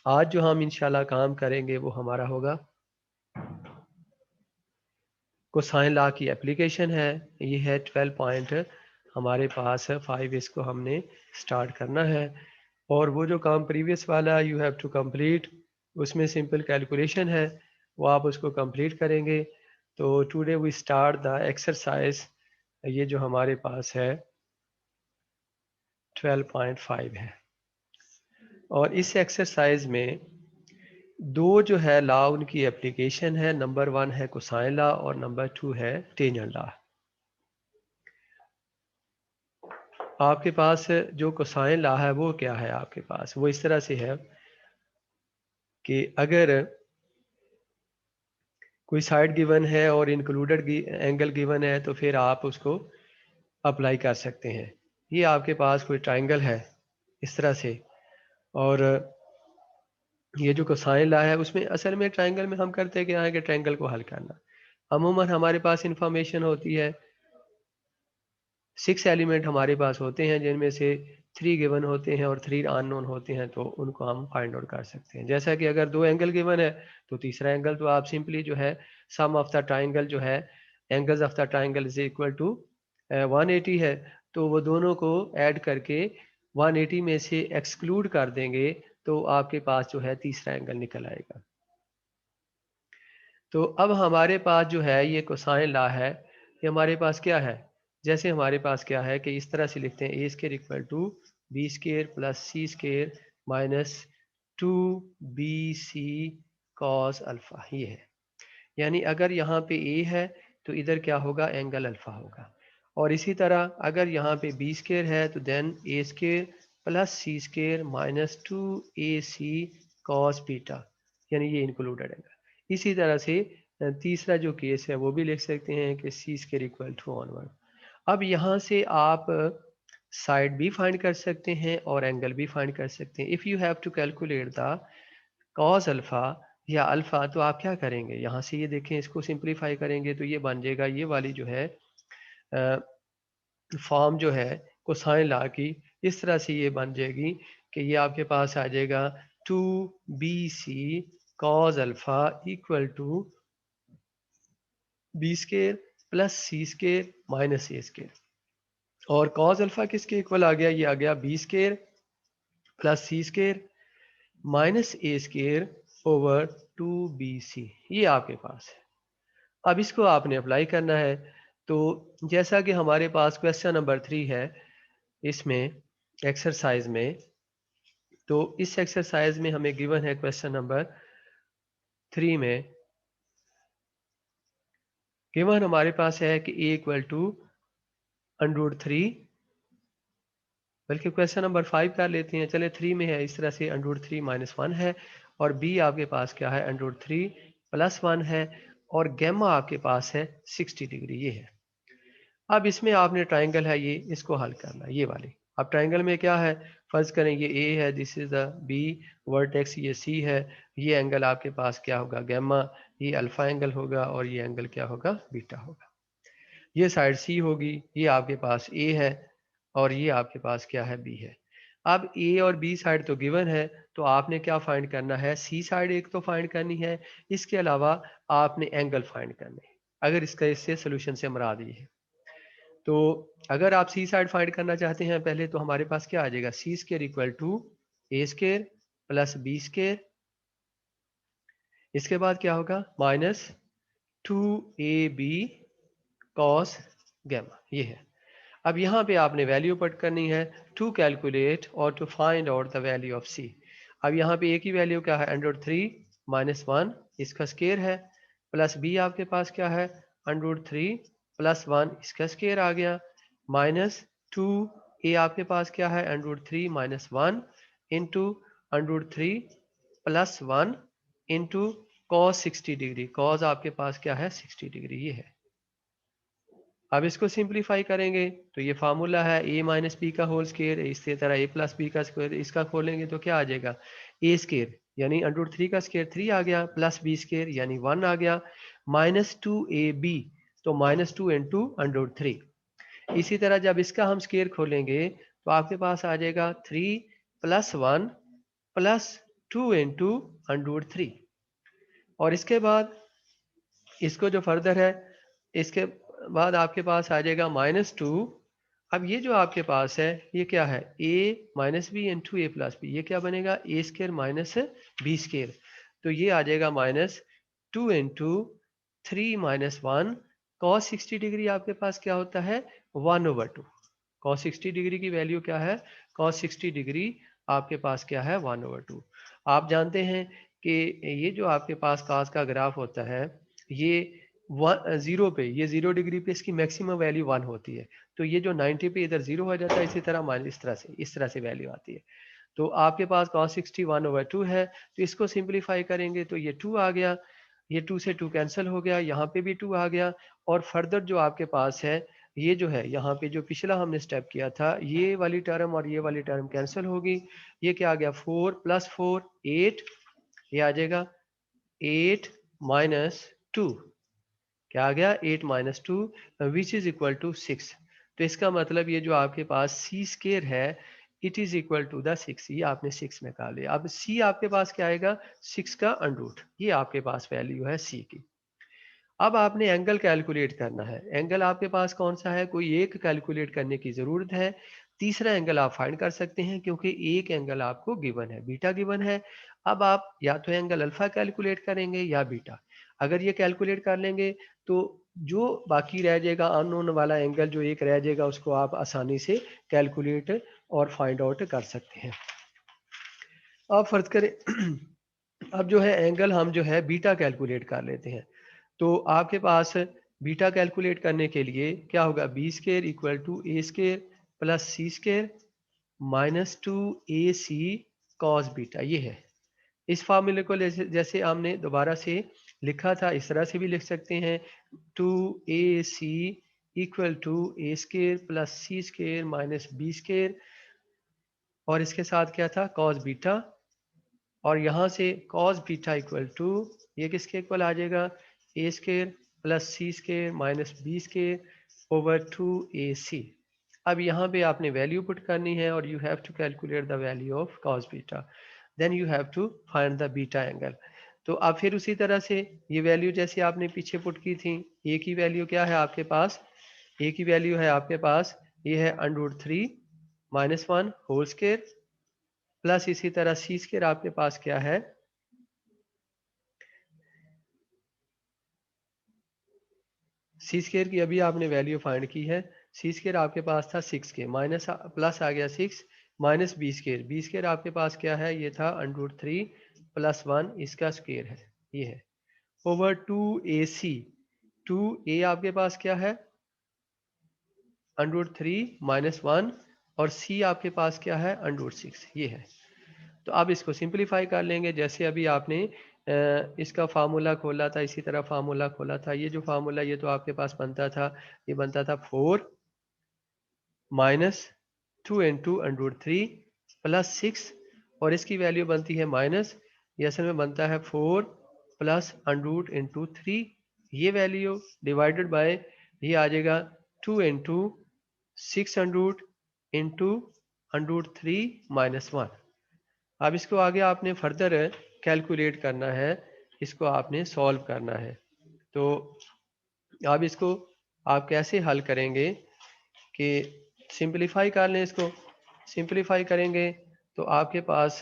आज जो हम इंशाल्लाह काम करेंगे वो हमारा होगा कोसाइन लॉ की एप्लीकेशन है। ये है 12 पॉइंट हमारे पास है 5, इसको हमने स्टार्ट करना है। और वो जो काम प्रीवियस वाला यू हैव टू कंप्लीट, उसमें सिंपल कैलकुलेशन है, वो आप उसको कंप्लीट करेंगे। तो today we start the exercise. ये जो हमारे पास है 12.5 है। और इस एक्सरसाइज में दो जो है लॉ उनकी एप्लीकेशन है। नंबर 1 है कोसाइन लॉ और नंबर 2 है टेंजेंट लॉ। आपके पास जो कोसाइन लॉ है वो क्या है आपके पास, वो इस तरह से है कि अगर कोई साइड गिवन है और इंक्लूडेड एंगल गिवन है तो फिर आप उसको अप्लाई कर सकते हैं। ये आपके पास कोई ट्राइंगल है इस तरह से, और ये जो कोसाइन लॉ है उसमें असल में ट्राइंगल में हम करते क्या है कि ट्राइंगल को हल करना। अमूमन हमारे पास इंफॉर्मेशन होती है, 6 एलिमेंट हमारे पास होते हैं जिनमें से 3 गिवन होते हैं और 3 अननोन होते हैं, तो उनको हम फाइंड आउट कर सकते हैं। जैसा कि अगर 2 एंगल गिवन है तो तीसरा एंगल तो आप सिंपली जो है सम ऑफ द ट्राइंगल जो है angles of the triangle is equal to 180 है, तो वो दोनों को ऐड करके 180 में से एक्सक्लूड कर देंगे तो आपके पास जो है तीसरा एंगल निकल आएगा। तो अब हमारे पास जो है ये कोसाइन लॉ है, ये हमारे पास क्या है, जैसे हमारे पास क्या है कि इस तरह से लिखते हैं A square equal to B square plus C square minus 2bc cos alpha. ये है, यानी अगर यहाँ पे ए है तो इधर क्या होगा, एंगल अल्फा होगा। और इसी तरह अगर यहाँ पे बी स्केयर है तो then A square plus C square minus 2ac cos beta, यानी ये इंक्लूडेड है। इसी तरह से तीसरा जो केस है वो भी लिख सकते हैं कि सी स्केयर इक्वल टू ऑनवर्ड। अब यहाँ से आप साइड भी फाइंड कर सकते हैं और एंगल भी फाइंड कर सकते हैं। If you have to calculate the cos alpha या अल्फा, तो आप क्या करेंगे, यहाँ से ये देखें, इसको सिंप्लीफाई करेंगे तो ये बन जाएगा, ये वाली जो है फॉर्म जो है कोसाइन लॉ की इस तरह से ये बन जाएगी कि ये आपके पास आ जाएगा 2bc cos alpha equal to B square plus C square minus a square. और कॉस अल्फा किसके इक्वल आ गया, ये आ गया b square plus C square minus a square over 2bc। ये आपके पास है। अब इसको आपने अप्लाई करना है। तो जैसा कि हमारे पास क्वेश्चन नंबर 3 है इसमें एक्सरसाइज में, तो इस एक्सरसाइज में हमें गिवन है क्वेश्चन नंबर 3 में गिवन हमारे पास है कि a इक्वल टू √3, बल्कि क्वेश्चन नंबर 5 कर लेते हैं, चले 3 में है इस तरह से √3 माइनस 1 है, और b आपके पास क्या है √3 प्लस 1 है, और गैमा आपके पास है 60 डिग्री। ये है। अब इसमें आपने ट्राइंगल है ये, इसको हल करना है, ये वाली। अब ट्राइंगल में क्या है, फर्ज करें ये ए है, this is the B vertex, ये सी है, ये एंगल आपके पास क्या होगा गैमा, ये अल्फा एंगल होगा, और ये एंगल क्या होगा बीटा होगा। ये साइड सी होगी, ये आपके पास ए है, और ये आपके पास क्या है बी है। अब ए और बी साइड तो गिवन है, तो आपने क्या फाइंड करना है, सी साइड एक तो फाइंड करनी है, इसके अलावा आपने एंगल फाइंड करने हैं। अगर इसका इससे सोल्यूशन से मुराद ये है, तो अगर आप सी साइड फाइंड करना चाहते हैं पहले, तो हमारे पास क्या आ जाएगा, C square equal to A square plus B square, इसके बाद क्या होगा माइनस 2ab कॉस गैमा। ये है। अब यहाँ पे आपने वैल्यू पुट करनी है टू कैलकुलेट और to find out the value of C. अब यहाँ पे ए की वैल्यू क्या है √3 माइनस 1, इसका स्केयर है, प्लस बी आपके पास क्या है √3 प्लस 1, इसका स्केयर आ गया, माइनस 2 ए आपके पास क्या है √3 minus 1 into √3 plus 1 into cos 60 degree, cos आपके पास क्या है 60 डिग्री। ये है। अब इसको सिंप्लीफाई करेंगे तो ये फार्मूला है a माइनस बी का होल स्केयर, इसी तरह a प्लस बी का स्क्वायर, इसका खोलेंगे तो क्या आ जाएगा a स्केयर यानी √3 का स्केयर 3 आ गया, प्लस बी स्केयर यानी 1 आ गया, माइनस 2ab, तो माइनस 2 इंटू √3। इसी तरह जब इसका हम स्केयर खोलेंगे तो आपके पास आ जाएगा 3 प्लस 1 प्लस 2 इंटू √3। और इसके बाद इसको जो फर्दर है, इसके बाद आपके पास आ जाएगा -2। अब ये जो आपके पास है ये क्या है, a minus b into a plus b, ये क्या बनेगा a square minus B square. तो ये आ जाएगा -2 इंटू 3 माइनस 1। cos 60 डिग्री आपके पास क्या होता है 1/2। cos 60 डिग्री की वैल्यू क्या है, cos 60 डिग्री आपके पास क्या है 1/2। आप जानते हैं कि ये जो आपके पास cos का ग्राफ होता है ये जीरो पे, ये 0 डिग्री पे इसकी मैक्सिमम वैल्यू 1 होती है। तो ये जो 90 पे इधर 0 हो जाता है, इसी तरह मान इस तरह से वैल्यू आती है। तो आपके पास cos 60 1/2 है, तो इसको सिंप्लीफाई करेंगे तो ये 2 आ गया, ये 2 से 2 कैंसिल हो गया, यहाँ पे भी 2 आ गया। और फर्दर जो आपके पास है ये जो है यहाँ पे जो पिछला हमने स्टेप किया था, ये वाली टर्म और ये वाली टर्म कैंसिल होगी। ये क्या आ गया 4 + 4 8, ये आ जाएगा 8 माइनस 2, क्या आ गया 8 minus 2 which is equal to 6। तो इसका मतलब ये जो आपके पास सी स्केयर है it is equal to the 6, ये आपने 6 में कहा लिया। अब सी आपके पास क्या आएगा 6 का अंडरूट, ये आपके पास वैल्यू है सी की। अब आपने एंगल कैलकुलेट करना है। एंगल आपके पास कौन सा है, कोई एक कैलकुलेट करने की जरूरत है। तीसरा एंगल आप फाइंड कर सकते हैं क्योंकि एक एंगल आपको गिवन है, बीटा गिवन है। अब आप या तो एंगल अल्फा कैलकुलेट करेंगे या बीटा। अगर ये कैलकुलेट कर लेंगे तो जो बाकी रह जाएगा अननोन वाला एंगल जो एक रह जाएगा उसको आप आसानी से कैलकुलेट और फाइंड आउट कर सकते हैं। अब फर्ज करें अब जो है एंगल हम जो है बीटा कैलकुलेट कर लेते हैं। तो आपके पास बीटा कैलकुलेट करने के लिए क्या होगा, b square equal to A square plus C square -2ac cos beta, ये है। इस फार्मूले को जैसे हमने दोबारा से लिखा था इस तरह से भी लिख सकते हैं, 2ac equal to A square plus C square minus B square, और इसके साथ क्या था कॉस बीटा, और यहाँ से कॉस बीटा इक्वल टू ये किसके इक्वल आ जाएगा A square plus C square minus B square over 2ac। अब यहाँ पे आपने वैल्यू पुट करनी है और you have to calculate the value of cos beta, then you have to find the beta angle. तो अब फिर उसी तरह से ये वैल्यू जैसे आपने पीछे पुट की थी, ए की वैल्यू क्या है आपके पास, ए की वैल्यू है आपके पास ये है √3 माइनस 1 होल स्केयर प्लस इसी तरह सी स्केयर आपके पास क्या है, सी स्केयर की अभी आपने वैल्यू फाइंड की है। सी स्केयर आपके पास था 6 के, माइनस प्लस आ गया 6 माइनस बी स्केयर आपके पास क्या है, ये था √3 + 1 इसका स्केयर है, ये है ओवर 2ac। 2a आपके पास क्या है √3 माइनस 1 और c आपके पास क्या है √6, ये है। तो अब इसको सिंप्लीफाई कर लेंगे, जैसे अभी आपने इसका फार्मूला खोला था इसी तरह फार्मूला खोला था। ये जो फार्मूला ये तो आपके पास बनता था, ये बनता था 4 माइनस 2 इंटू √3 प्लस 6, और इसकी वैल्यू बनती है माइनस, ये असल में बनता है 4 प्लस √3, ये वैल्यू डिवाइडेड बाय ये आ जाएगा 2 इंटू 600 इंटू √3 माइनस 1। अब इसको आगे आपने फर्दर कैलकुलेट करना है, इसको आपने सॉल्व करना है। तो अब इसको आप कैसे हल करेंगे कि सिंपलीफाई कर लें, इसको सिंपलीफाई करेंगे तो आपके पास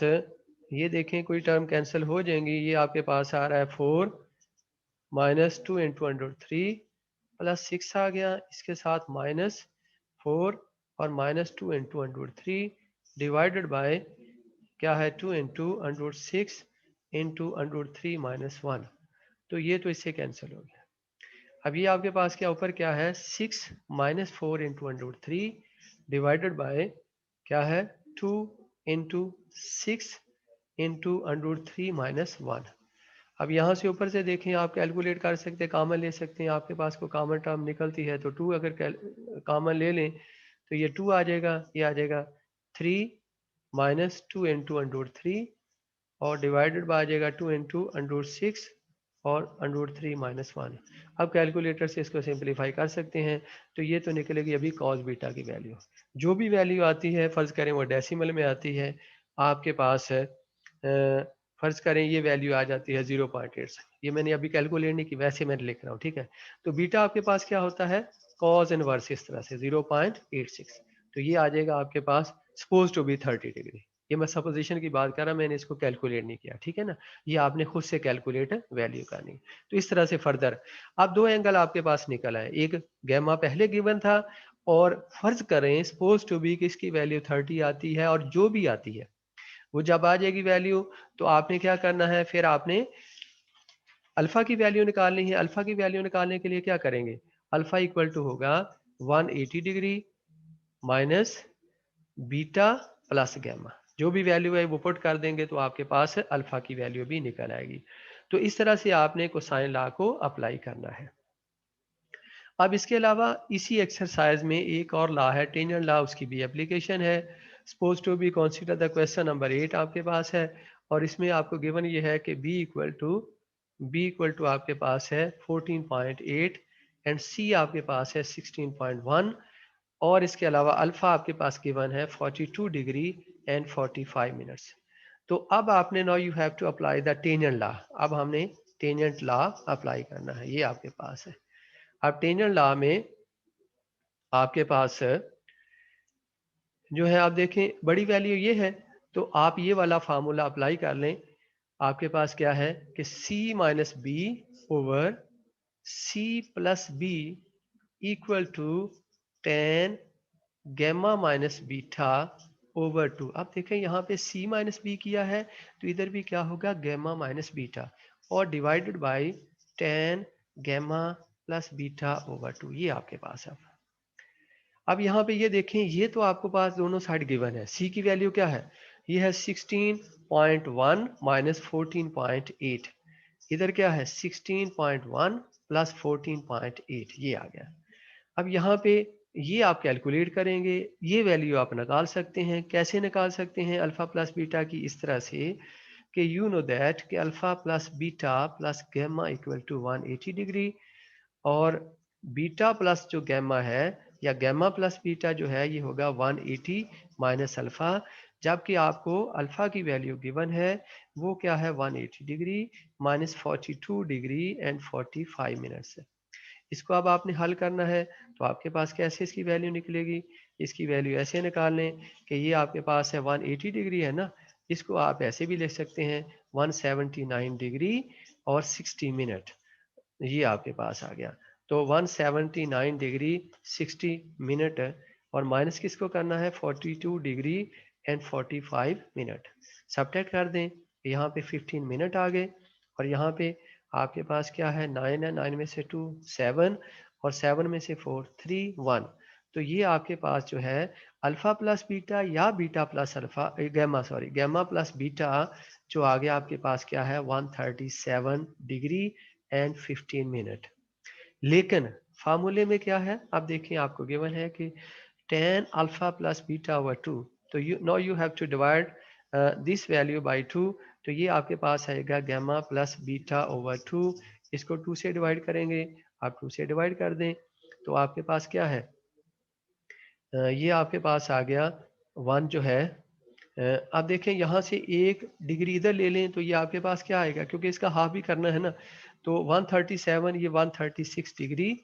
ये देखें कोई टर्म कैंसिल हो जाएंगी। ये आपके पास आ रहा है 4 माइनस 2 इंटू √3 प्लस 6 आ गया, इसके साथ -4 और -2 इंटू √3 डिवाइडेड बाय क्या है 2 इंटू √6 इंटू √3 माइनस 1। तो ये तो इससे कैंसिल हो गया। अब ये आपके पास क्या ऊपर क्या है 6 माइनस 4 इंटू √3 डिवाइडेड बाय क्या है 2 इंटू 6 इंटू √3 माइनस 1। अब यहाँ से ऊपर से देखें आप कैलकुलेट कर सकते हैं, कॉमन ले सकते हैं, आपके पास कोई कॉमन टर्म निकलती है तो 2 अगर कॉमन ले लें तो ये 2 आ जाएगा, ये आ जाएगा 3 माइनस 2 इंटू √3 और डिवाइडेड बाय आ जाएगा 2 इंटू √6 और √3 माइनस 1। अब कैलकुलेटर से इसको सिंप्लीफाई कर सकते हैं, तो ये तो निकलेगी अभी कॉस बीटा की वैल्यू। जो भी वैल्यू आती है फ़र्ज़ करें वो डेसिमल में आती है आपके पास है फर्ज करें ये वैल्यू आ जाती है 0.8, ये मैंने अभी कैलकुलेट नहीं की, वैसे मैं लिख रहा हूँ, ठीक है। तो बीटा आपके पास क्या होता है, कॉस इनवर्स इस तरह से 0.86, तो ये आ जाएगा आपके पास सपोज टू बी 30 डिग्री। ये मैं सपोजिशन की बात कर रहा, मैंने इसको कैलकुलेट नहीं किया, ठीक है ना। ये आपने खुद से कैलकुलेट वैल्यू करनी। तो इस तरह से फर्दर अब दो एंगल आपके पास निकल आए, एक गैमा पहले गिवन था, और फर्ज करें सपोज टू बी कि इसकी वैल्यू 30 आती है, और जो भी आती है वो जब आ जाएगी वैल्यू, तो आपने क्या करना है, फिर आपने अल्फा की वैल्यू निकालनी है। अल्फा की वैल्यू निकालने के लिए क्या करेंगे, अल्फा इक्वल टू होगा 180 degree minus beta plus gamma, जो भी वैल्यू है वो पुट कर देंगे तो आपके पास अल्फा की वैल्यू भी निकल आएगी। तो इस तरह से आपने कोसाइन लॉ को अप्लाई करना है। अब इसके अलावा इसी एक्सरसाइज में एक और लॉ है टेंजेंट लॉ, उसकी भी एप्लीकेशन है। Suppose to be consider the question number 8 आपके पास है, और इसमें आपको गिवन ये है कि बी इक्वल टू आपके पास है 14.8 एंड सी आपके पास है 16.1, और इसके अलावा अल्फा आपके पास गिवन है 42 डिग्री एंड 45 मिनट्स। तो अब आपने now you have to apply the tangent law. अब हमने टेंजेंट लॉ अप्लाई करना है, ये आपके पास है। अब टेंजेंट लॉ में आपके पास जो है, आप देखें बड़ी वैल्यू ये है, तो आप ये वाला फार्मूला अप्लाई कर लें। आपके पास क्या है कि c minus b over c plus b equal to tan gamma minus beta over two. अब देखें यहाँ पे c माइनस बी किया है, तो इधर भी क्या होगा, गैमा माइनस बीटा, और divided by tan gamma plus beta over two, ये आपके पास है। अब यहाँ पे ये देखें, ये तो आपको पास दोनों साइड गिवन है। c की वैल्यू क्या है, ये है 16.1 माइनस 14.8, इधर क्या है 16.1 प्लस 14.8, ये आ गया। अब यहाँ पे ये आप कैलकुलेट करेंगे, ये वैल्यू आप निकाल सकते हैं। कैसे निकाल सकते हैं अल्फा प्लस बीटा की, इस तरह से कि यू नो दैट कि alpha plus beta plus gamma equal to 180 degree, और बीटा प्लस जो गैमा है, या गैमा प्लस बीटा जो है, ये होगा 180 माइनस अल्फा, जबकि आपको अल्फा की वैल्यू गिवन है वो क्या है 180 degree minus 42 degree and 45 minutes है। इसको अब आपने हल करना है, तो आपके पास कैसे इसकी वैल्यू निकलेगी, इसकी वैल्यू ऐसे निकाल लें कि ये आपके पास है 180 डिग्री है ना, इसको आप ऐसे भी लिख सकते हैं 179 डिग्री और 60 मिनट, ये आपके पास आ गया। तो 179 डिग्री 60 मिनट, और माइनस किसको करना है 42 डिग्री एंड 45 मिनट, सब्ट्रैक्ट कर दें, यहाँ पे 15 मिनट आ गए, और यहाँ पे आपके पास क्या है 9 है, 9 में से 2 7, और 7 में से 4 3 1। तो ये आपके पास जो है अल्फा प्लस बीटा या beta plus alpha gamma, sorry gamma plus beta, जो आगे आपके पास क्या है 137 डिग्री एंड 15 मिनट। लेकिन फार्मूले में क्या है, अब देखिए आपको गिवन है कि tan alpha plus beta over 2, तो you have to divide this value by 2, तो ये आपके पास आएगा गैमा प्लस बीटा ओवर 2, इसको 2 से डिवाइड करेंगे, आप 2 से डिवाइड कर दें, तो आपके पास क्या है, ये आपके पास आ गया 1 जो है, आप देखें यहाँ से 1 डिग्री इधर ले लें, तो ये आपके पास क्या आएगा, क्योंकि इसका हाफ भी करना है ना, तो 137, ये 136 डिग्री,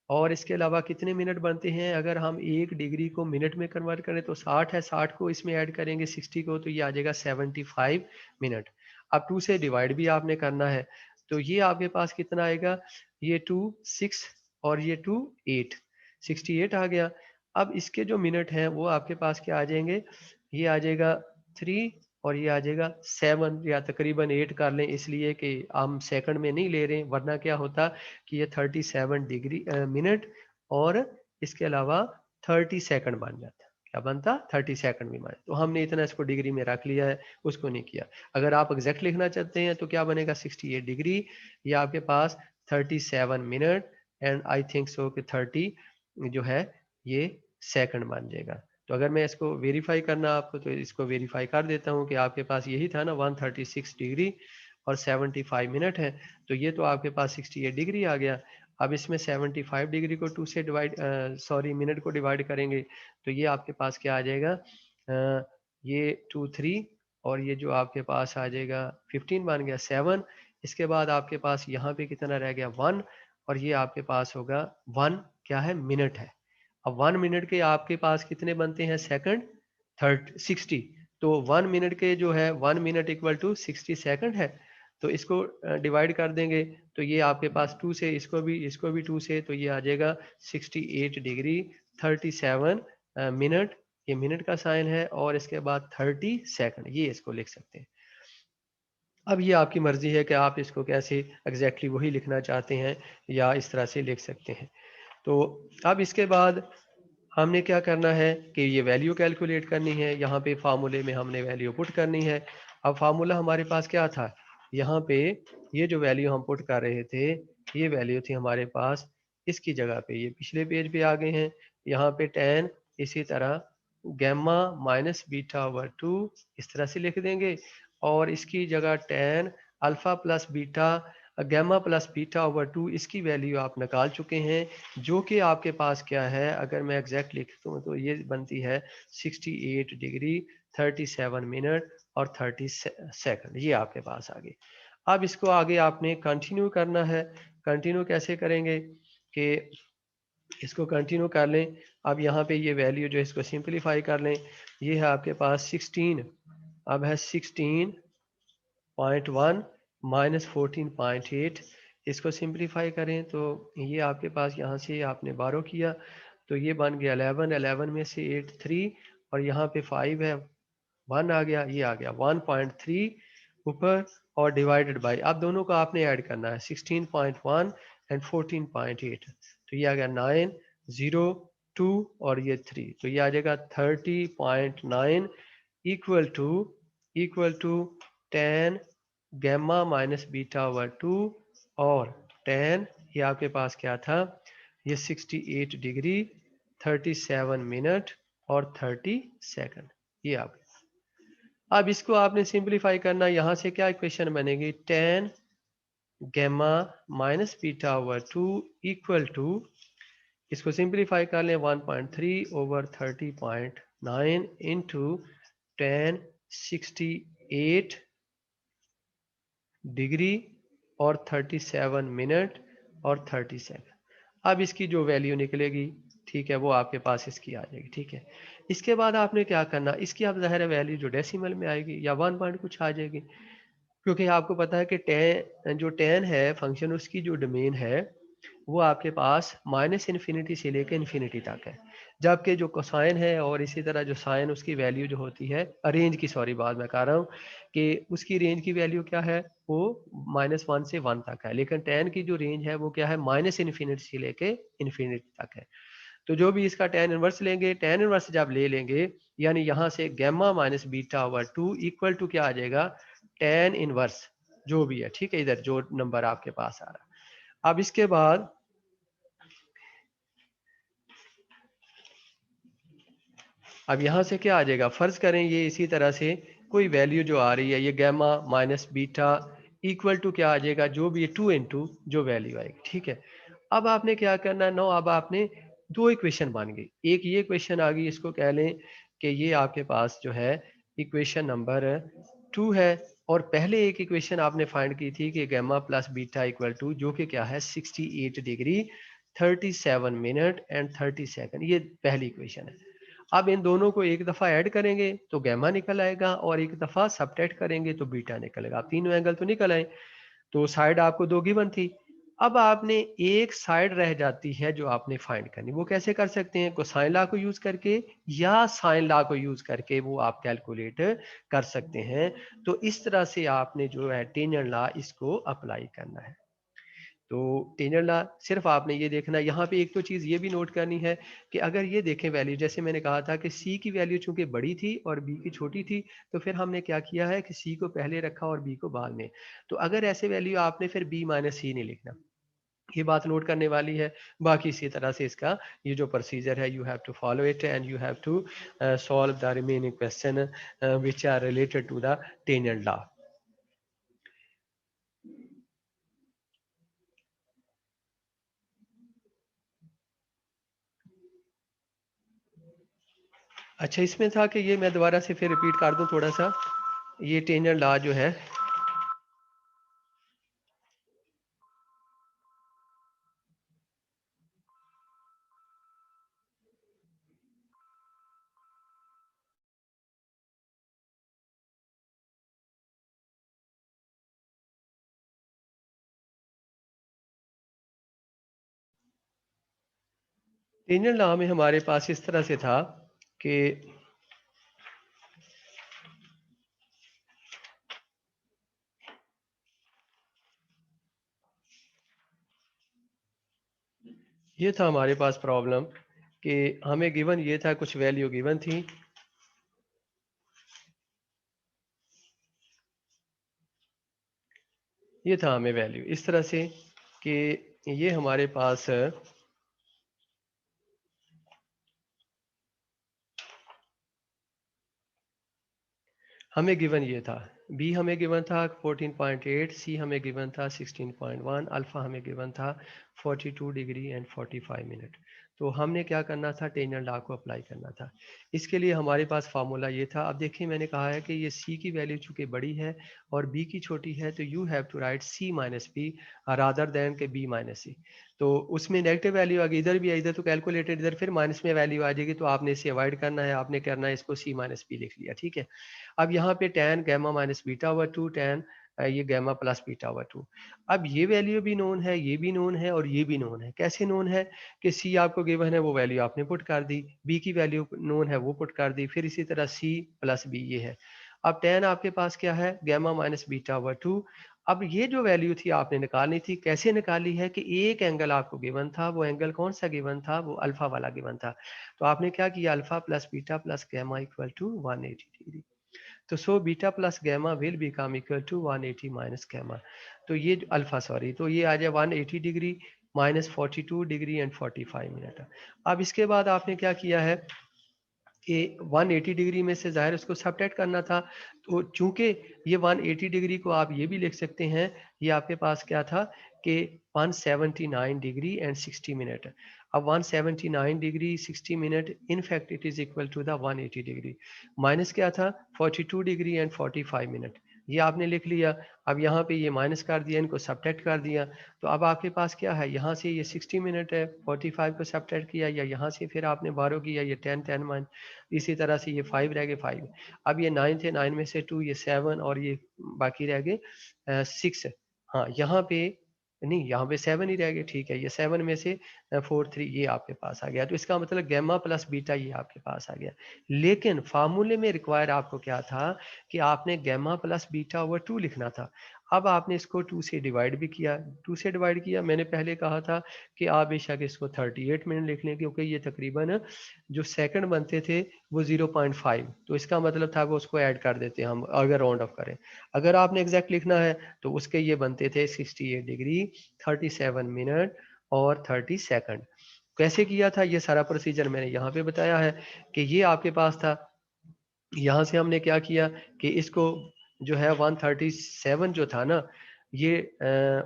और इसके अलावा कितने मिनट बनते हैं, अगर हम 1 डिग्री को मिनट में कन्वर्ट करें तो 60 है, 60 को इसमें ऐड करेंगे 60 को, तो ये आ जाएगा 75 मिनट। अब 2 से डिवाइड भी आपने करना है, तो ये आपके पास कितना आएगा, ये 2 6 और ये 2 8, 68 आ गया। अब इसके जो मिनट हैं वो आपके पास क्या आ जाएंगे, ये आ जाएगा 3, और ये आ जाएगा 7, या तकरीबन 8 कर लें, इसलिए कि हम सेकंड में नहीं ले रहे हैं, वरना क्या होता कि ये 37 डिग्री मिनट, और इसके अलावा 30 सेकंड बन जाता, क्या बनता 30 सेकंड भी बन, तो हमने इतना इसको डिग्री में रख लिया है, उसको नहीं किया। अगर आप एग्जैक्ट लिखना चाहते हैं तो क्या बनेगा 68 डिग्री, ये आपके पास 37 minute and I think so कि 30 जो है ये सेकंड बन जाएगा। तो अगर मैं इसको वेरीफाई करना आपको, तो इसको वेरीफाई कर देता हूँ कि आपके पास यही था ना 136 डिग्री और 75 मिनट है, तो ये तो आपके पास 68 डिग्री आ गया। अब इसमें 75 डिग्री को 2 से डिवाइड, सॉरी मिनट को डिवाइड करेंगे, तो ये आपके पास क्या आ जाएगा, ये 2 3 और ये जो आपके पास आ जाएगा 15 बन गया 7। इसके बाद आपके पास यहाँ पे कितना रह गया 1, और ये आपके पास होगा 1 क्या है मिनट है। अब 1 मिनट के आपके पास कितने बनते हैं सेकंड, 60। तो 1 मिनट के जो है 1 मिनट इक्वल टू 60 सेकंड है। तो इसको डिवाइड कर देंगे तो ये आपके पास 2 से, इसको भी 2 से, तो ये आ जाएगा 68 डिग्री 37 मिनट। ये मिनट का साइन है और इसके बाद 30 सेकंड, ये इसको लिख सकते हैं। अब ये आपकी मर्जी है कि आप इसको कैसे एग्जैक्टली वही लिखना चाहते हैं या इस तरह से लिख सकते हैं। तो अब इसके बाद हमने क्या करना है कि ये वैल्यू कैलकुलेट करनी है। यहाँ पे फार्मूले में हमने वैल्यू पुट करनी है। अब फार्मूला हमारे पास क्या था, यहाँ पे ये जो वैल्यू हम पुट कर रहे थे, ये वैल्यू थी हमारे पास इसकी जगह पे, ये पिछले पेज पे आ गए हैं। यहाँ पे 10, इसी तरह गैमा माइनस बीटा ओवर 2 इस तरह से लिख देंगे, और इसकी जगह 10 alpha plus beta gamma plus beta over 2 इसकी वैल्यू आप निकाल चुके हैं, जो कि आपके पास क्या है, अगर मैं एग्जैक्ट लिख दूँ तो ये बनती है 68 डिग्री 37 मिनट और 30 सेकंड, ये आपके पास आ गई। अब इसको आगे आपने कंटिन्यू करना है। कंटिन्यू कैसे करेंगे कि इसको कंटिन्यू कर लें। अब यहाँ पे ये वैल्यू जो इसको सिंपलीफाई कर लें, ये है आपके पास 16, अब है 16.1 माइनस 14.8, इसको सिंपलीफाई करें तो ये आपके पास यहाँ से आपने 12 किया तो ये बन गया 11, 11 में से 8 3, और यहाँ पे 5 है 1 आ गया, ये आ गया 1.3 ऊपर, और डिवाइडेड बाय, अब दोनों को आपने ऐड करना है 16.1 एंड 14.8, तो ये आ गया 9 0 2 और ये 3, तो ये आ जाएगा 30.9 equal to 10 gamma minus beta over 2 और 10, ये आपके पास क्या था, ये 68 डिग्री 37 मिनट और 30 सेकंड, ये आप। अब इसको आपने सिंपलीफाई करना, यहां से क्या इक्वेशन बनेगी, 10 gamma minus beta over 2 equal to, इसको सिंपलीफाई कर लें 1.3 ओवर 30.9 इंटू 10 68 डिग्री और 37 मिनट और 30 सेकंड। अब इसकी जो वैल्यू निकलेगी, ठीक है, वो आपके पास इसकी आ जाएगी। ठीक है, इसके बाद आपने क्या करना, इसकी आप ज़ाहिर है वैल्यू जो डेसिमल में आएगी या 1 पॉइंट कुछ आ जाएगी, क्योंकि आपको पता है कि टेन है फंक्शन, उसकी जो डोमेन है वो आपके पास माइनस इन्फिनिटी से लेकर इन्फिनिटी तक है, जबकि जो कोसाइन है और इसी तरह जो साइन, उसकी वैल्यू जो होती है रेंज की, सॉरी बात मैं कर रहा हूँ कि उसकी रेंज की वैल्यू क्या है, वो -1 से 1 तक है, लेकिन टेन की जो रेंज है वो क्या है, माइनस इन्फिनिटी से लेके इन्फिनिटी तक है। तो जो भी इसका टेन इनवर्स लेंगे, टेन इनवर्स जब ले लेंगे, यानी यहाँ से gamma minus beta over 2 equal to क्या आ जाएगा, टेन इनवर्स जो भी है, ठीक है, इधर जो नंबर आपके पास आ रहा है। अब इसके बाद अब यहाँ से क्या आ जाएगा, फर्ज करें ये इसी तरह से कोई वैल्यू जो आ रही है, ये gamma minus beta equal to क्या आ जाएगा, जो भी 2 इंटू जो वैल्यू आएगी। ठीक है, अब आपने क्या करना है, नो, अब आपने दो इक्वेशन बन गई, एक ये इक्वेशन आ गई, इसको कह लें कि ये आपके पास जो है इक्वेशन नंबर 2 है, और पहले एक इक्वेशन आपने फाइंड की थी कि gamma plus beta equal to, जो कि क्या है 68 डिग्री 37 मिनट एंड 30 सेकंड, ये पहली इक्वेशन है। अब इन दोनों को एक दफा ऐड करेंगे तो गैमा निकल आएगा, और एक दफा सबट्रैक्ट करेंगे तो बीटा निकलेगा। अब तीनों एंगल तो निकल आए, तो साइड आपको दो गिवन थी। अब आपने एक साइड रह जाती है जो आपने फाइंड करनी, वो कैसे कर सकते हैं, कोसाइन लॉ को यूज करके या साइन लॉ को यूज करके वो आप कैलकुलेट कर सकते हैं। तो इस तरह से आपने जो है टेंजेंट लॉ इसको अप्लाई करना है। तो टेंजेंट लॉ सिर्फ आपने ये देखना है। यहाँ पे एक तो चीज़ ये भी नोट करनी है कि अगर ये देखें वैल्यू, जैसे मैंने कहा था कि सी की वैल्यू चूंकि बड़ी थी और बी की छोटी थी, तो फिर हमने क्या किया है कि सी को पहले रखा और बी को बाद में। तो अगर ऐसे वैल्यू आपने फिर बी माइनस सी नहीं लिखना, ये बात नोट करने वाली है। बाकी इसी तरह से इसका ये जो प्रोसीजर है, you have to follow it and you have to solve the remaining question which are related to the tangent law. अच्छा, इसमें था कि ये मैं दोबारा से फिर रिपीट कर दूं थोड़ा सा। ये टेनर लॉ जो है टेनर लॉ में हमारे पास इस तरह से था कि ये था हमारे पास प्रॉब्लम कि हमें गिवन ये था, कुछ वैल्यू गिवन थी, ये था हमें वैल्यू इस तरह से कि ये हमारे पास हमें गिवन ये था, बी हमें गिवन था 14.8, सी हमें गिवन था 16.1, अल्फा हमें गिवन था 42 डिग्री एंड 45 मिनट। तो हमने क्या करना था, टेनर लॉ को अप्लाई करना था। इसके लिए हमारे पास फार्मूला ये था। अब देखिए मैंने कहा है कि ये सी की वैल्यू चूंकि बड़ी है और बी की छोटी है, तो you have to write c minus b rather than के बी माइनस सी। तो उसमें नेगेटिव वैल्यू आ गई, इधर भी है, इधर तो कैलकुलेटेड, इधर फिर माइनस में वैल्यू आ जाएगी, तो आपने इसे अवॉइड करना है, आपने करना है इसको सी माइनस बी लिख लिया, ठीक है। अब यहाँ पे tan gamma minus beta over two, tan ये gamma plus beta over two. अब ये वैल्यू भी नोन है, ये भी नोन है और ये भी नोन है। कैसे नोन है कि सी आपको गिवन है, वो वैल्यू आपने पुट कर दी, बी की वैल्यू नोन है वो पुट कर दी, फिर इसी तरह सी प्लस बी ये है। अब tan आपके पास क्या है, gamma minus beta over two. अब ये जो वैल्यू थी आपने निकालनी थी, कैसे निकाली है कि एक एंगल आपको गिवन था, वो एंगल कौन सा गिवन था, वो अल्फा वाला गिवन था। तो आपने क्या किया, alpha plus beta plus gamma equal to 180 degree. तो so beta plus gamma will become equal to 180 minus gamma. तो ये अल्फा सॉरी, तो ये आ जाए 180 degree minus 42 degree and 45 minute. अब इसके बाद आपने क्या किया है कि 180 डिग्री में से ज़ाहिर उसको सबट्रैक्ट करना था। तो चूंकि ये 180 डिग्री को आप ये भी लिख सकते हैं, ये आपके पास क्या था कि 179 डिग्री एंड 60 मिनट। अब 179 degree 60 minute in fact it is equal to the 180 degree, minus क्या था 42 डिग्री एंड 45 मिनट, ये आपने लिख लिया। अब यहाँ पे ये माइनस कर दिया, इनको सब्ट्रैक्ट कर दिया। तो अब आपके पास क्या है, यहाँ से ये 60 मिनट है, 45 को सब्ट्रैक्ट किया, या यहाँ से फिर आपने बारो किया, ये 10 10 माइन, इसी तरह से ये 5 रह गए 5। अब ये 9 थे, 9 में से 2, ये 7 और ये बाकी रह गए 6। हाँ यहाँ पे नहीं, यहाँ पे 7 ही रह गए, ठीक है, ये 7 में से 4 3 ये आपके पास आ गया। तो इसका मतलब गैमा प्लस बीटा ये आपके पास आ गया। लेकिन फार्मूले में रिक्वायर आपको क्या था कि आपने गैमा प्लस बीटा ओवर 2 लिखना था। अब आपने इसको 2 से डिवाइड भी किया, 2 से डिवाइड किया। मैंने पहले कहा था कि आप बेशक इसको 38 मिनट लिख लें, क्योंकि ये तकरीबन जो सेकंड बनते थे वो 0.5, तो इसका मतलब था वो उसको ऐड कर देते हम अगर राउंड ऑफ करें। अगर आपने एग्जैक्ट लिखना है तो उसके ये बनते थे 68 डिग्री 37 मिनट और 30 सेकंड। कैसे किया था ये सारा प्रोसीजर मैंने यहाँ पे बताया है कि ये आपके पास था। यहाँ से हमने क्या किया कि इसको जो है 137 जो था ना, ये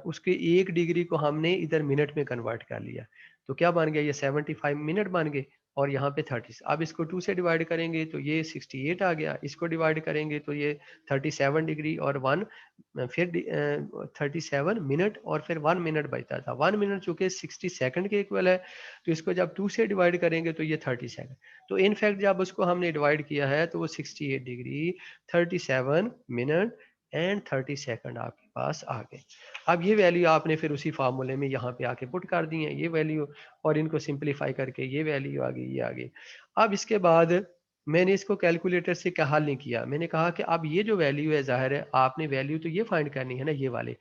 उसके 1 डिग्री को हमने इधर मिनट में कन्वर्ट कर लिया। तो क्या बन गया, ये 75 मिनट बन गए। और यहाँ पे 30, अब इसको 2 से डिवाइड करेंगे तो ये 68 आ गया, इसको डिवाइड करेंगे तो ये 37 डिग्री और 1 फिर 37 मिनट और फिर 1 मिनट बचता था। 1 मिनट चूंकि 60 सेकंड के इक्वल है, तो इसको जब 2 से डिवाइड करेंगे तो ये 30 सेकंड। तो इनफैक्ट जब उसको हमने डिवाइड किया है तो वो 68 डिग्री 37 मिनट एंड 30 सेकंड आपके पास आ गए। अब ये वैल्यू आपने फिर उसी फार्मूले में यहाँ पे आके पुट कर दी है ये वैल्यू, और इनको सिंप्लीफाई करके ये वैल्यू आ गई, ये आ गई। अब इसके बाद मैंने इसको कैलकुलेटर से क्या हल नहीं किया, मैंने कहा कि अब ये जो वैल्यू है, जाहिर है आपने वैल्यू तो ये फाइंड करनी है ना, ये वाले,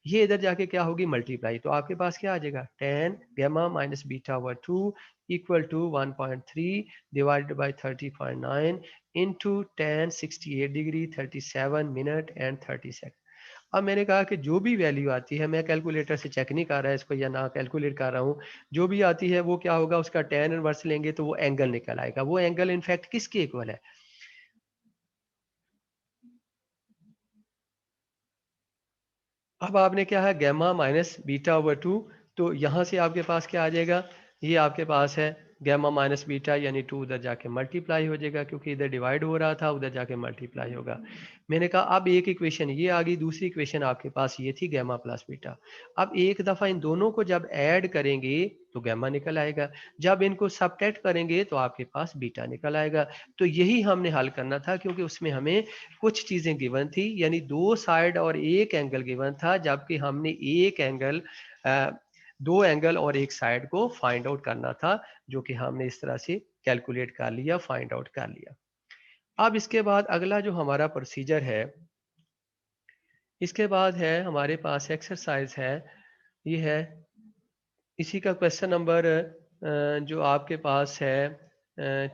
ये इधर जाके क्या होगी मल्टीप्लाई, तो आपके पास क्या आ जाएगा, tan gamma minus beta over 2 equal to 1.3 divided by 30.9 into tan 68 degree 37 minute and 30 second. अब मैंने कहा कि जो भी वैल्यू आती है, मैं कैलकुलेटर से चेक नहीं कर रहा है इसको या ना कैलकुलेट कर रहा हूँ, जो भी आती है वो क्या होगा, उसका tan इनवर्स लेंगे तो वो एंगल निकल आएगा। वो एंगल इनफैक्ट किसके इक्वल है, अब आपने क्या है गैमा माइनस बीटा ओवर 2, तो यहाँ से आपके पास क्या आ जाएगा, ये आपके पास है गैमा माइनस बीटा यानी 2 उधर जाके मल्टीप्लाई हो जाएगा, क्योंकि इधर डिवाइड हो रहा था, उधर जाके मल्टीप्लाई होगा। मैंने कहा अब एक इक्वेशन ये आ गई, दूसरी इक्वेशन आपके पास ये थी गैमा प्लस बीटा। अब एक दफ़ा इन दोनों को जब ऐड करेंगे तो गैमा निकल आएगा, जब इनको सबट्रैक्ट करेंगे तो आपके पास बीटा निकल आएगा। तो यही हमने हल करना था, क्योंकि उसमें हमें कुछ चीज़ें गिवन थी, यानी 2 साइड और एक एंगल गिवन था, जबकि हमने एक एंगल 2 एंगल और एक साइड को फाइंड आउट करना था, जो कि हमने इस तरह से कैलकुलेट कर लिया, फाइंड आउट कर लिया। अब इसके बाद अगला जो हमारा प्रोसीजर है, इसके बाद है हमारे पास एक्सरसाइज है, ये है इसी का क्वेश्चन नंबर जो आपके पास है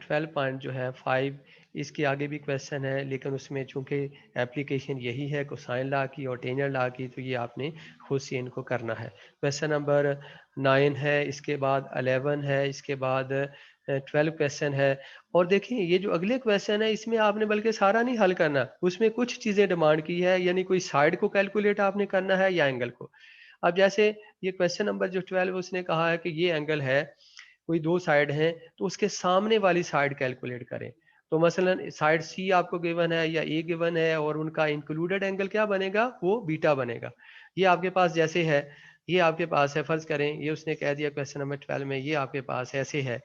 12 पॉइंट जो है 5, इसके आगे भी क्वेश्चन है, लेकिन उसमें चूंकि एप्लीकेशन यही है कोसाइन लॉ की और टेनर लॉ की, तो ये आपने खुद से इनको करना है। क्वेश्चन नंबर 9 है, इसके बाद 11 है, इसके बाद 12 क्वेश्चन है। और देखिए ये जो अगले क्वेश्चन है, इसमें आपने बल्कि सारा नहीं हल करना, उसमें कुछ चीज़ें डिमांड की है, यानी कोई साइड को कैलकुलेट आपने करना है या एंगल को। अब जैसे ये क्वेश्चन नंबर जो 12 उसने कहा है कि ये एंगल है, कोई 2 साइड हैं, तो उसके सामने वाली साइड कैलकुलेट करें। तो मसलन साइड सी आपको गिवन है या ए गिवन है, और उनका इंक्लूडेड एंगल क्या बनेगा, वो बीटा बनेगा। ये आपके पास जैसे है, ये आपके पास है, फर्ज करें ये उसने कह दिया क्वेश्चन नंबर 12 में, ये आपके पास ऐसे है।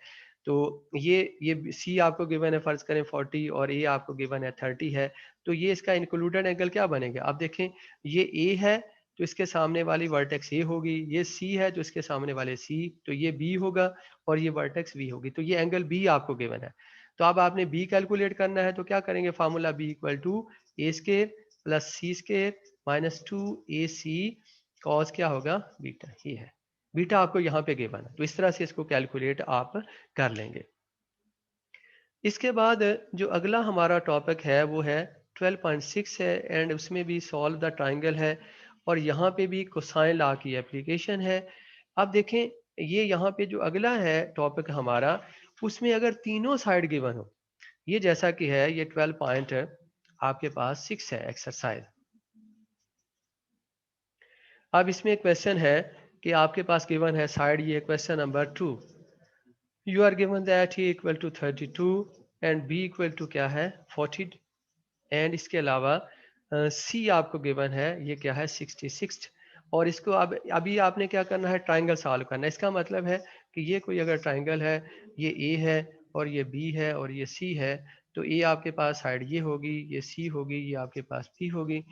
तो ये सी आपको गिवन है, फर्ज करें 40, और ए आपको गिवन है 30 है। तो ये इसका इंक्लूडेड एंगल क्या बनेगा, आप देखें ये ए है तो इसके सामने वाली वर्टेक्स ए होगी, ये सी है तो इसके सामने वाले सी, तो ये बी होगा और ये वर्टेक्स बी होगी, तो ये एंगल बी आपको गिवन है। तो अब आपने बी कैलकुलेट करना है, तो क्या करेंगे, formula b equal to A square plus C square minus 2ac cos क्या होगा बीटा, ये है बीटा आपको यहाँ पे गिवन है। तो इस तरह से इसको कैलकुलेट आप कर लेंगे। इसके बाद जो अगला हमारा टॉपिक है वो है 12.6 है, एंड उसमें भी सॉल्व द ट्राइंगल है, और यहाँ पे भी कोसाइन लॉ की एप्लीकेशन है। अब देखें ये यहाँ पे जो अगला है टॉपिक हमारा, उसमें अगर तीनों साइड गिवन हो, ये जैसा कि है ये 12 पॉइंट आपके पास 6 है एक्सरसाइज। अब इसमें क्वेश्चन है कि आपके पास गिवन है साइड, ये question number 2, you are given that a equal to 32 and b equal to क्या है 40, एंड इसके अलावा सी आपको गिवन है ये क्या है 66। और इसको अब अभी आपने क्या करना है, ट्राइंगल सॉल्व करना है। इसका मतलब है कि ये कोई अगर ट्राइंगल है, ये ए है और ये बी है और ये सी है, तो ए आपके पास साइड ये होगी, ये सी होगी, ये आपके पास बी होगी।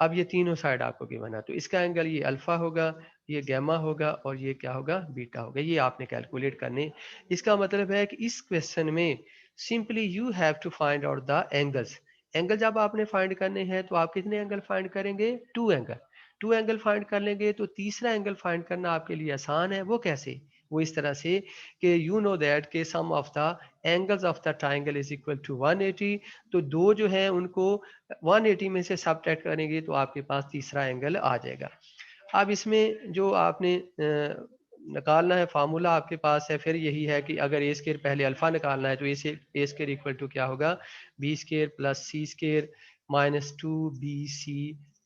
अब ये तीनों साइड आपको गिवन है, तो इसका एंगल ये अल्फा होगा, ये गैमा होगा और ये क्या होगा बीटा होगा, ये आपने कैलकुलेट करने। इसका मतलब है कि इस क्वेश्चन में simply you have to find out the angles. Angle जब आपने फाइंड करने हैं तो आप कितने एंगल फाइंड करेंगे, 2 एंगल। 2 एंगल फाइंड कर लेंगे तो तीसरा एंगल फाइंड करना आपके लिए आसान है। वो कैसे, वो इस तरह से कि यू नो दैट के sum of the angles of the triangle is equal to 180। तो दो जो है उनको 180 में से सबट्रैक्ट करेंगे तो आपके पास तीसरा एंगल आ जाएगा। अब इसमें जो आपने निकालना है फार्मूला आपके पास है, फिर यही है कि अगर ए स्केयर पहले अल्फा निकालना है तो ए स्केयर इक्वल टू क्या होगा बी स्केयर प्लस सी स्केयर माइनस 2bc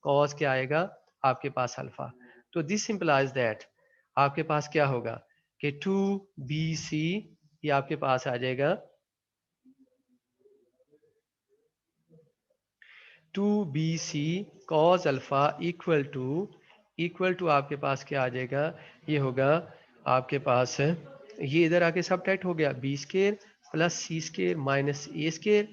कॉस क्या आएगा आपके पास अल्फा। तो दिस सिंपलाइज दैट आपके पास क्या होगा कि 2bc ये आपके पास आ जाएगा 2bc cos alpha equal to आपके पास क्या आ जाएगा, ये होगा आपके पास ये इधर आके सबट्रैक्ट हो गया b square plus C square minus a square,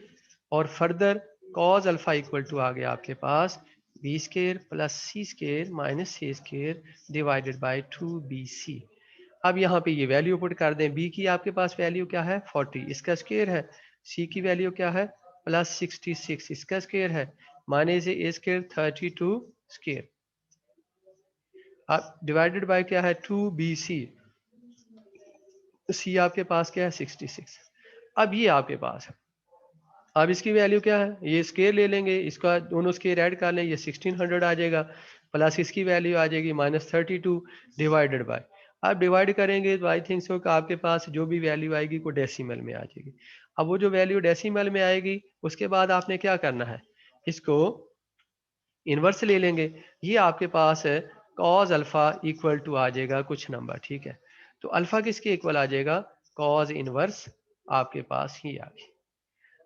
और further cos alpha equal to आ गया आपके पास b square plus C square minus c square divided by 2bc। अब यहाँ पे ये वैल्यू पुट कर दें, बी की आपके पास वैल्यू क्या है 40, इसका स्केयर है, सी की वैल्यू क्या है प्लस 66 इसका स्केयर है, माने से ए स्केयर 32 स्केयर, अब डिवाइडेड बाय क्या है 2bc, सी आपके पास क्या है 66। अब ये आपके पास है, अब इसकी वैल्यू क्या है, ये स्केयर ले लेंगे, इसका दोनों स्केयर ऐड कर लें, ये 1600 आ जाएगा, प्लस इसकी वैल्यू आ जाएगी -32 डिवाइडेड बाय। आप डिवाइड करेंगे तो आई थिंक सो कि आपके पास जो भी वैल्यू आएगी वो डेसिमल में आ जाएगी। अब वो जो वैल्यू डेसिमल में आएगी उसके बाद आपने क्या करना है, इसको इनवर्स ले लेंगे। ये आपके पास है कॉस अल्फा इक्वल टू आ जाएगा कुछ नंबर, ठीक है। तो अल्फा किसके इक्वल आ जाएगा कॉज इनवर्स आपके पास ही आ गई।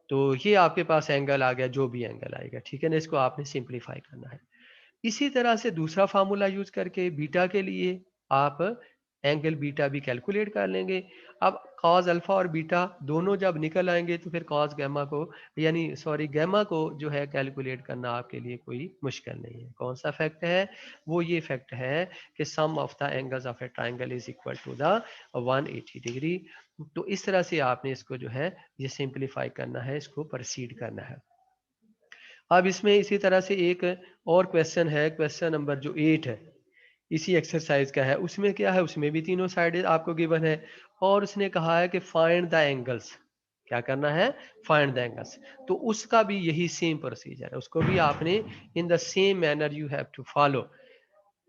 तो ये आपके पास एंगल आ गया, जो भी एंगल आएगा, ठीक है ना? इसको आपने सिंप्लीफाई करना है। इसी तरह से दूसरा फार्मूला यूज करके बीटा के लिए आप एंगल बीटा भी कैलकुलेट कर लेंगे। अब कॉस अल्फा और बीटा दोनों जब निकल आएंगे तो फिर कॉस गैमा को, यानी सॉरी गैमा को जो है कैलकुलेट करना आपके लिए कोई मुश्किल नहीं है। कौन सा फैक्ट है? वो ये फैक्ट है कि sum of the angles of a triangle is equal to the 180 degree. तो इस तरह से आपने इसको जो है ये सिंप्लीफाई करना है, इसको प्रोसीड करना है। अब इसमें इसी तरह से एक और क्वेश्चन है, क्वेश्चन नंबर जो 8 है, इसी एक्सरसाइज का है। उसमें क्या है? उसमें भी तीनों साइड आपको गिवन है और उसने कहा है कि फाइंड द एंगल्स। क्या करना है? Find the angles. तो उसका भी यही सेम प्रोसीजर है, उसको भी आपने in the same manner you have to follow.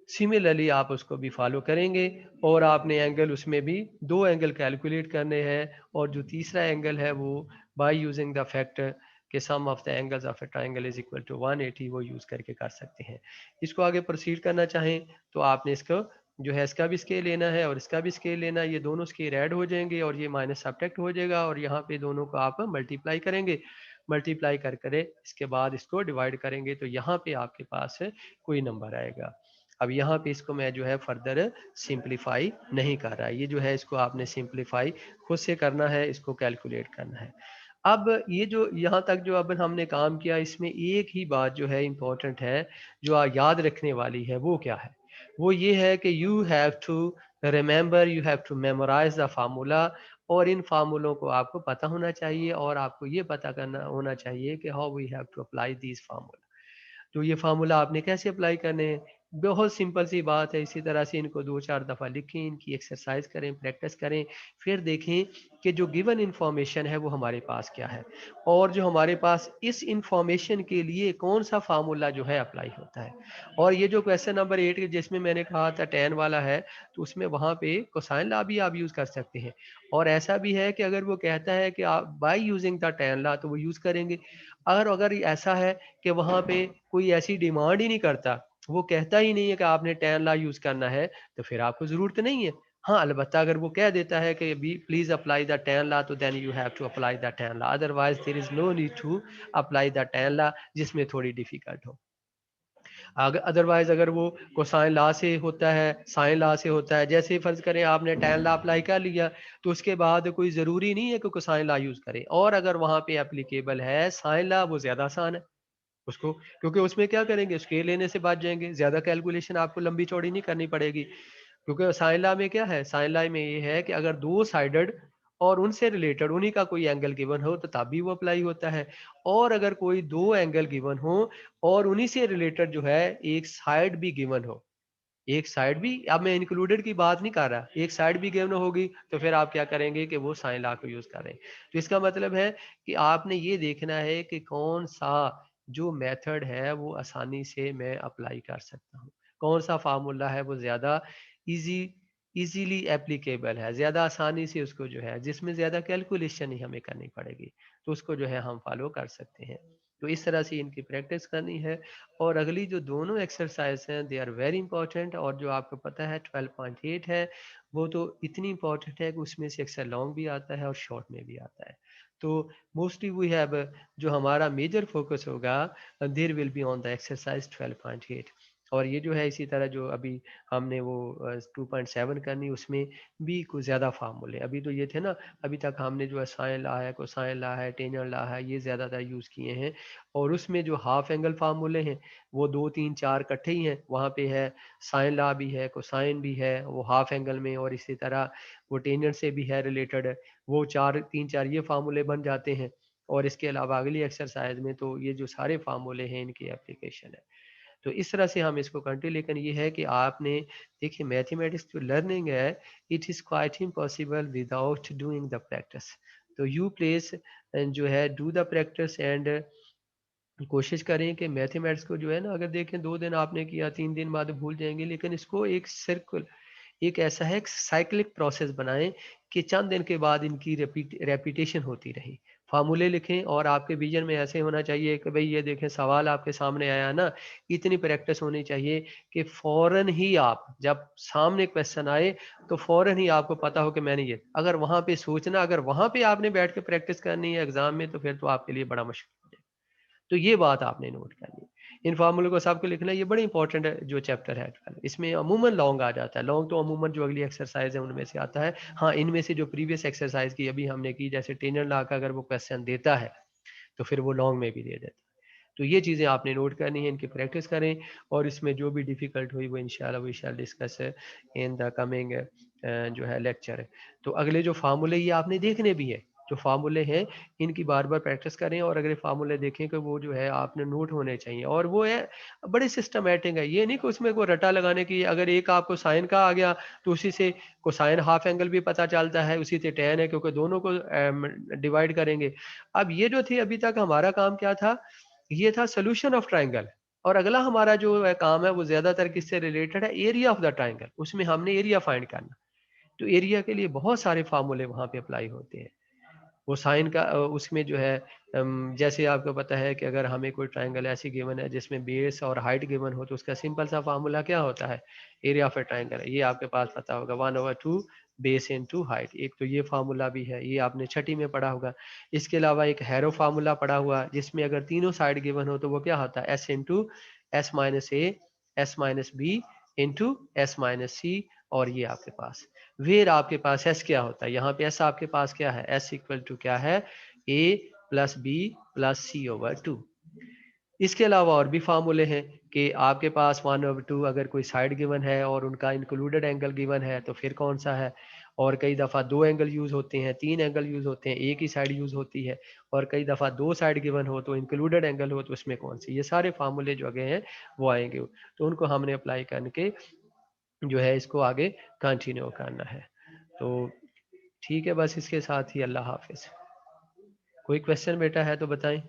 Similarly आप उसको भी फॉलो करेंगे और आपने एंगल उसमें भी दो एंगल कैलकुलेट करने हैं और जो तीसरा एंगल है वो बाय यूजिंग द फैक्टर के sum of the angles of a triangle is equal to 180 वो यूज करके कर सकते हैं। इसको आगे प्रोसीड करना चाहें तो आपने इसको जो है इसका भी स्केल लेना है और इसका भी स्केल लेना है। ये दोनों स्केल ऐड हो जाएंगे और ये माइनस सब्ट्रैक्ट हो जाएगा और यहाँ पे दोनों को आप मल्टीप्लाई करेंगे। मल्टीप्लाई कर करे इसके बाद इसको डिवाइड करेंगे तो यहाँ पे आपके पास कोई नंबर आएगा। अब यहाँ पे इसको मैं जो है फर्दर सिंप्लीफाई नहीं कर रहा, ये जो है इसको आपने सिंप्लीफाई खुद से करना है, इसको कैलकुलेट करना है। अब ये जो यहाँ तक जो अब हमने काम किया, इसमें एक ही बात जो है इम्पोर्टेंट है, जो याद रखने वाली है, वो क्या है? वो ये है कि you have to remember, you have to memorise the formula. और इन फार्मूलों को आपको पता होना चाहिए और आपको ये पता करना होना चाहिए कि how we have to apply these formula. तो ये फार्मूला आपने कैसे अप्लाई करने हैं? बहुत सिंपल सी बात है। इसी तरह से इनको 2-4 दफ़ा लिखें, इनकी एक्सरसाइज करें, प्रैक्टिस करें, फिर देखें कि जो गिवन इन्फॉर्मेशन है वो हमारे पास क्या है और जो हमारे पास इस इन्फॉर्मेशन के लिए कौन सा फार्मूला जो है अप्लाई होता है। और ये जो क्वेश्चन नंबर 8 जिसमें मैंने कहा था tan वाला है, तो उसमें वहाँ पे कोसाइन लॉ भी आप यूज़ कर सकते हैं। और ऐसा भी है कि अगर वो कहता है कि आप by using the tan law तो वो यूज़ करेंगे। अगर अगर ऐसा है कि वहाँ पे कोई ऐसी डिमांड ही नहीं करता, वो कहता ही नहीं है कि आपने tan लॉ यूज़ करना है, तो फिर आपको ज़रूरत नहीं है। हाँ, अलबत्ता अगर वो कह देता है कि be please apply the tan law तो then you have to apply the tan law, otherwise there is no need to apply the tan law, जिसमें थोड़ी डिफ़िकल्ट हो। अदरवाइज़ अगर वो कोसाइन लॉ से होता है, साइन लॉ से होता है, जैसे फ़र्ज़ करें आपने tan लॉ अप्लाई कर लिया, तो उसके बाद कोई ज़रूरी नहीं है कि कोसाइन लॉ यूज़ करें। और अगर वहाँ पे एप्लीकेबल है साइन लॉ, वो ज़्यादा आसान है। उसको क्योंकि उसमें क्या करेंगे, स्केल लेने से बच जाएँगे, ज़्यादा कैलकुलेशन आपको लंबी-चौड़ी नहीं करनी पड़ेगी। क्योंकि साइन लॉ में क्या है, साइन लॉ में ये है कि अगर दो साइडेड और उनसे रिलेटेड उन्हीं का कोई एंगल गिवन हो तो तब भी वो अप्लाई होता है। और अगर कोई दो एंगल गिवन हो और उन्हीं से रिलेटेड जो है एक साइड भी गिवन हो, एक साइड भी, अब मैं इंक्लूडेड की बात नहीं कर रहा, एक साइड भी गिवन होगी तो फिर आप क्या करेंगे कि वो साइन लॉ को यूज करें। तो इसका मतलब है कि आपने ये देखना है कि कौन सा जो मेथड है वो आसानी से मैं अप्लाई कर सकता हूँ, कौन सा फार्मूला है वो ज्यादा इजी इजीली एप्लीकेबल है, ज्यादा आसानी से उसको जो है, जिसमें ज्यादा कैलकुलेशन ही हमें करनी पड़ेगी, तो उसको जो है हम फॉलो कर सकते हैं। तो इस तरह से इनकी प्रैक्टिस करनी है। और अगली जो दोनों एक्सरसाइज हैं दे आर वेरी इंपॉर्टेंट, और जो आपको पता है 12.8 है, वो तो इतनी इंपॉर्टेंट है कि उसमें से अक्सर लॉन्ग भी आता है और शॉर्ट में भी आता है। तो मोस्टली वी हैव, जो हमारा मेजर फोकस होगा there will be on the exercise 12.8। और ये जो है इसी तरह जो अभी हमने वो 2.7 करनी, उसमें भी कुछ ज़्यादा फार्मूले, अभी तो ये थे ना, अभी तक हमने जो है साइन ला है, कोसाइन ला है, टेंजेंट ला है, ये ज़्यादातर यूज़ किए हैं। और उसमें जो हाफ एंगल फार्मूले हैं वो 2 3 4 इकट्ठे ही हैं, वहाँ पे है साइन लॉ भी है, कोसाइन भी है वो हाफ एंगल में, और इसी तरह वो टेंजेंट से भी है रिलेटेड, वो 4 3 4 ये फार्मूले बन जाते हैं। और इसके अलावा अगली एक्सरसाइज में तो ये जो सारे फार्मूले हैं इनकी एप्लीकेशन है। तो इस तरह से हम इसको कंटिन्यू, लेकिन ये है कि आपने देखिए मैथमेटिक्स जो लर्निंग है, it is quite impossible without doing the practice. तो यू प्लीज जो है डू द प्रैक्टिस एंड कोशिश करें कि मैथमेटिक्स को जो है ना, अगर देखें 2 दिन आपने किया, 3 दिन बाद भूल जाएंगे, लेकिन इसको एक सर्कल, एक ऐसा है साइक्लिक प्रोसेस बनाएं कि चंद दिन के बाद इनकी रेपिटेशन होती रही। फार्मूले लिखें और आपके विजन में ऐसे होना चाहिए कि भाई ये देखें सवाल आपके सामने आया ना, इतनी प्रैक्टिस होनी चाहिए कि फ़ौरन ही आप जब सामने क्वेश्चन आए तो फ़ौरन ही आपको पता हो कि मैंने ये अगर वहाँ पे सोचना अगर वहाँ पे आपने बैठ के प्रैक्टिस करनी है एग्ज़ाम में तो फिर तो आपके लिए बड़ा मुश्किल है। तो ये बात आपने नोट करनी है। इन फ़ॉर्मूले को सबको लिखना है, ये बड़ी इंपॉर्टेंट है जो चैप्टर है 12 इसमें अमूमन लॉन्ग आ जाता है। लॉन्ग तो अमूमन जो अगली एक्सरसाइज़ है उनमें से आता है। हाँ, इनमें से जो प्रीवियस एक्सरसाइज़ की अभी हमने की जैसे टेनर लॉ का अगर वो क्वेश्चन देता है, तो फिर वो लॉन्ग में भी दे देता है। तो ये चीज़ें आपने नोट करनी है, इनकी प्रैक्टिस करें और इसमें जो भी डिफ़िकल्ट हुई वो इंशाअल्लाह we shall discuss in the coming जो है लेक्चर। तो अगले जो फ़ॉर्मूले ये आपने देखने भी हैं। जो फ़ॉर्मूले हैं इनकी बार-बार प्रैक्टिस करें और अगले फ़ॉर्मूले देखें कि वो जो है आपने नोट होने चाहिए और वो है बड़े सिस्टमैटिक है। ये नहीं कि उसमें कोई रट्टा लगाने की अगर एक आपको साइन का आ गया तो उसी से कोसाइन हाफ एंगल भी पता चलता है, उसी से टैन है क्योंकि दोनों को डिवाइड करेंगे। अब ये जो थी अभी तक हमारा काम क्या था? ये था सॉल्यूशन ऑफ ट्रायंगल और अगला हमारा जो है काम है वो ज़्यादातर किससे रिलेटेड है? Area of the triangle. उसमें हमने एरिया फाइंड करना। तो एरिया के लिए बहुत सारे फ़ॉर्मूले वहाँ पे अप्लाई होते हैं। वो साइन का उसमें जो है जैसे आपको पता है कि अगर हमें कोई ट्रायंगल ऐसी गिवन है जिसमें बेस और हाइट गिवन हो तो उसका सिंपल सा फ़ॉर्मूला क्या होता है? एरिया ऑफ अ ट्रायंगल है। ये आपके पास पता होगा 1/2 बेस इनटू हाइट। एक तो ये फ़ॉर्मूला भी है, ये आपने छठी में पढ़ा होगा। इसके अलावा एक हैरो फ़ॉर्मूला पढ़ा हुआ जिसमें अगर तीनों साइड गिवन हो तो वो क्या होता है? S into s minus a, s minus b into s minus c और ये आपके पास वेयर आपके पास एस क्या होता है? यहाँ पे एस आपके पास क्या है? एस इक्वल टू क्या है? ए प्लस बी प्लस सी ओवर 2। इसके अलावा और भी फार्मूले हैं कि आपके पास 1/2 अगर कोई साइड गिवन है और उनका इंक्लूडेड एंगल गिवन है तो फिर कौन सा है? और कई दफ़ा 2 एंगल यूज़ होते हैं, 3 एंगल यूज़ होते हैं, एक ही साइड यूज़ होती है और कई दफ़ा 2 साइड गिवन हो तो इंक्लूडेड एंगल हो तो उसमें कौन-सी? ये सारे फार्मूले जो आगे हैं वो आएँगे। तो उनको हमने अप्लाई करके जो है इसको आगे कंटिन्यू करना है। तो ठीक है बस इसके साथ ही अल्लाह हाफ़िज़। कोई क्वेश्चन बेटा है तो बताएँ?